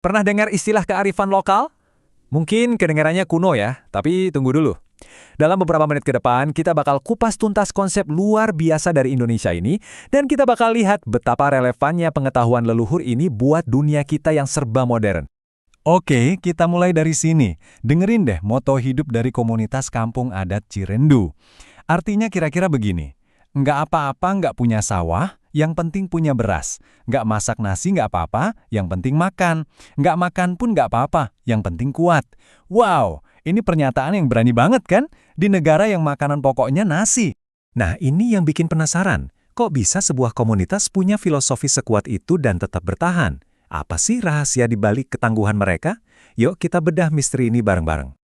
Pernah dengar istilah kearifan lokal? Mungkin kedengarannya kuno ya, tapi tunggu dulu. Dalam beberapa menit ke depan, kita bakal kupas tuntas konsep luar biasa dari Indonesia ini, dan kita bakal lihat betapa relevannya pengetahuan leluhur ini buat dunia kita yang serba modern. Oke, kita mulai dari sini. Dengerin deh moto hidup dari komunitas kampung adat Cirendu. Artinya kira-kira begini, nggak apa-apa nggak punya sawah, yang penting punya beras. Nggak masak nasi nggak apa-apa, yang penting makan. Nggak makan pun nggak apa-apa, yang penting kuat. Wow, ini pernyataan yang berani banget kan? Di negara yang makanan pokoknya nasi. Nah, ini yang bikin penasaran. Kok bisa sebuah komunitas punya filosofi sekuat itu dan tetap bertahan? Apa sih rahasia di balik ketangguhan mereka? Yuk kita bedah misteri ini bareng-bareng.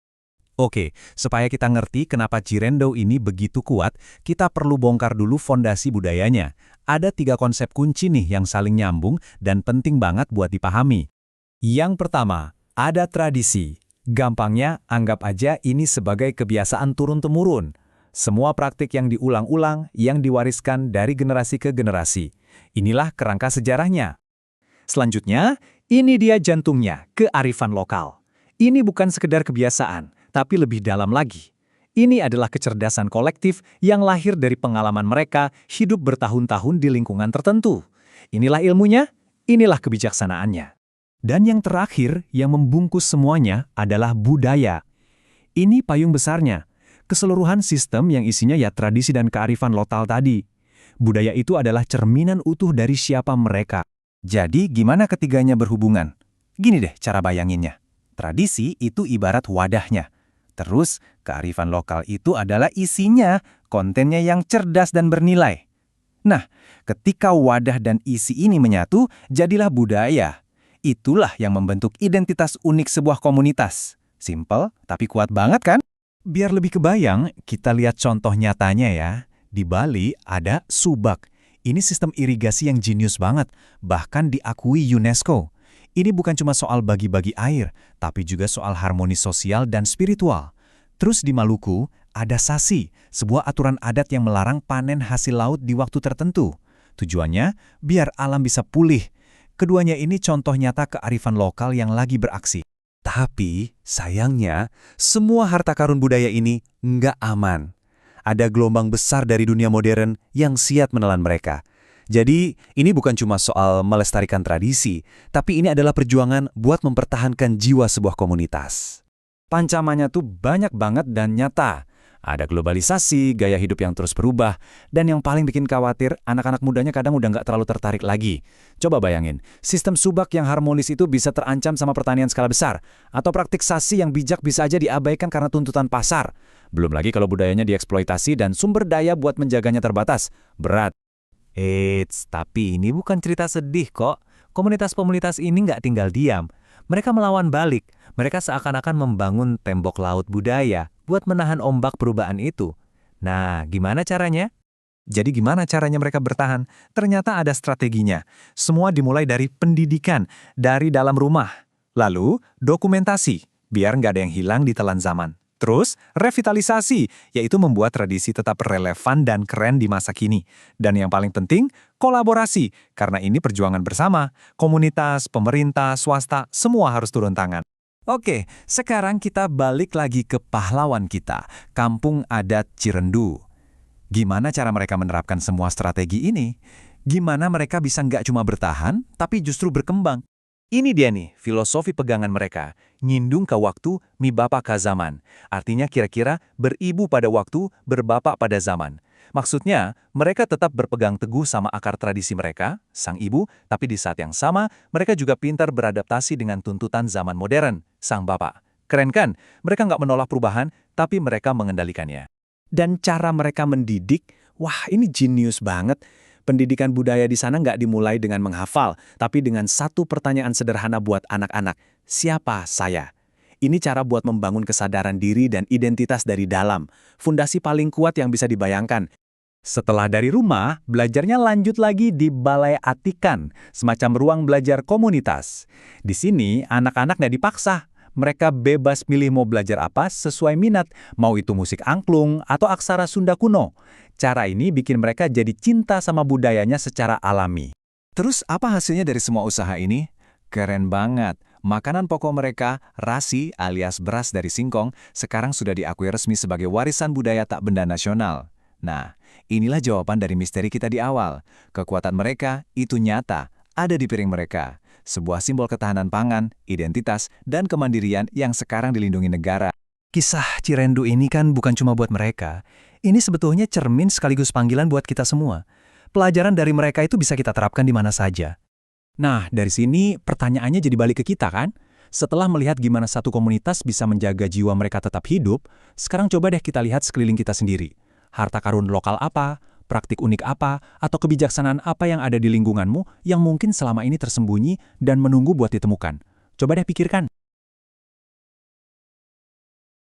Oke, supaya kita ngerti kenapa Cirendo ini begitu kuat, kita perlu bongkar dulu fondasi budayanya. Ada 3 konsep kunci nih yang saling nyambung dan penting banget buat dipahami. Yang pertama, ada tradisi. Gampangnya, anggap aja ini sebagai kebiasaan turun-temurun. Semua praktik yang diulang-ulang, yang diwariskan dari generasi ke generasi. Inilah kerangka sejarahnya. Selanjutnya, ini dia jantungnya, kearifan lokal. Ini bukan sekedar kebiasaan, tapi lebih dalam lagi. Ini adalah kecerdasan kolektif yang lahir dari pengalaman mereka hidup bertahun-tahun di lingkungan tertentu. Inilah ilmunya, inilah kebijaksanaannya. Dan yang terakhir yang membungkus semuanya adalah budaya. Ini payung besarnya, keseluruhan sistem yang isinya ya tradisi dan kearifan lokal tadi. Budaya itu adalah cerminan utuh dari siapa mereka. Jadi gimana ketiganya berhubungan? Gini deh cara bayanginnya. Tradisi itu ibarat wadahnya. Terus kearifan lokal itu adalah isinya, kontennya yang cerdas dan bernilai. Nah, ketika wadah dan isi ini menyatu, jadilah budaya. Itulah yang membentuk identitas unik sebuah komunitas. Simple, tapi kuat banget kan? Biar lebih kebayang, kita lihat contoh nyatanya ya. Di Bali ada Subak. Ini sistem irigasi yang jenius banget, bahkan diakui UNESCO. Ini bukan cuma soal bagi-bagi air, tapi juga soal harmoni sosial dan spiritual. Terus di Maluku, ada Sasi, sebuah aturan adat yang melarang panen hasil laut di waktu tertentu. Tujuannya, biar alam bisa pulih. Keduanya ini contoh nyata kearifan lokal yang lagi beraksi. Tapi, sayangnya, semua harta karun budaya ini nggak aman. Ada gelombang besar dari dunia modern yang siap menelan mereka. Jadi, ini bukan cuma soal melestarikan tradisi, tapi ini adalah perjuangan buat mempertahankan jiwa sebuah komunitas. Pancamannya tuh banyak banget dan nyata. Ada globalisasi, gaya hidup yang terus berubah, dan yang paling bikin khawatir, anak-anak mudanya kadang udah nggak terlalu tertarik lagi. Coba bayangin, sistem subak yang harmonis itu bisa terancam sama pertanian skala besar, atau praktik sasi yang bijak bisa aja diabaikan karena tuntutan pasar. Belum lagi kalau budayanya dieksploitasi dan sumber daya buat menjaganya terbatas. Berat. Eits, tapi ini bukan cerita sedih kok. Komunitas-komunitas ini nggak tinggal diam. Mereka melawan balik. Mereka seakan-akan membangun tembok laut budaya buat menahan ombak perubahan itu. Nah, gimana caranya? Jadi gimana caranya mereka bertahan? Ternyata ada strateginya. Semua dimulai dari pendidikan, dari dalam rumah. Lalu, dokumentasi, biar nggak ada yang hilang di telan zaman. Terus, revitalisasi, yaitu membuat tradisi tetap relevan dan keren di masa kini. Dan yang paling penting, kolaborasi, karena ini perjuangan bersama. Komunitas, pemerintah, swasta, semua harus turun tangan. Oke, sekarang kita balik lagi ke pahlawan kita, kampung adat Cirendu. Gimana cara mereka menerapkan semua strategi ini? Gimana mereka bisa nggak cuma bertahan, tapi justru berkembang? Ini dia nih, filosofi pegangan mereka. Nyindung ke waktu, mi bapak ka zaman. Artinya kira-kira beribu pada waktu, berbapak pada zaman. Maksudnya, mereka tetap berpegang teguh sama akar tradisi mereka, sang ibu, tapi di saat yang sama, mereka juga pintar beradaptasi dengan tuntutan zaman modern, sang bapak. Keren kan? Mereka nggak menolak perubahan, tapi mereka mengendalikannya. Dan cara mereka mendidik, wah ini jenius banget. Pendidikan budaya di sana nggak dimulai dengan menghafal, tapi dengan satu pertanyaan sederhana buat anak-anak. Siapa saya? Ini cara buat membangun kesadaran diri dan identitas dari dalam. Fondasi paling kuat yang bisa dibayangkan. Setelah dari rumah, belajarnya lanjut lagi di Balai Atikan, semacam ruang belajar komunitas. Di sini, anak-anak nggak dipaksa. Mereka bebas milih mau belajar apa sesuai minat, mau itu musik angklung atau aksara Sunda kuno. Cara ini bikin mereka jadi cinta sama budayanya secara alami. Terus apa hasilnya dari semua usaha ini? Keren banget. Makanan pokok mereka, rasi alias beras dari singkong, sekarang sudah diakui resmi sebagai warisan budaya tak benda nasional. Nah, inilah jawaban dari misteri kita di awal. Kekuatan mereka itu nyata, ada di piring mereka. Sebuah simbol ketahanan pangan, identitas, dan kemandirian yang sekarang dilindungi negara. Kisah Cirendu ini kan bukan cuma buat mereka. Ini sebetulnya cermin sekaligus panggilan buat kita semua. Pelajaran dari mereka itu bisa kita terapkan di mana saja. Nah, dari sini pertanyaannya jadi balik ke kita kan? Setelah melihat gimana satu komunitas bisa menjaga jiwa mereka tetap hidup, sekarang coba deh kita lihat sekeliling kita sendiri. Harta karun lokal apa, praktik unik apa, atau kebijaksanaan apa yang ada di lingkunganmu yang mungkin selama ini tersembunyi dan menunggu buat ditemukan. Coba deh pikirkan.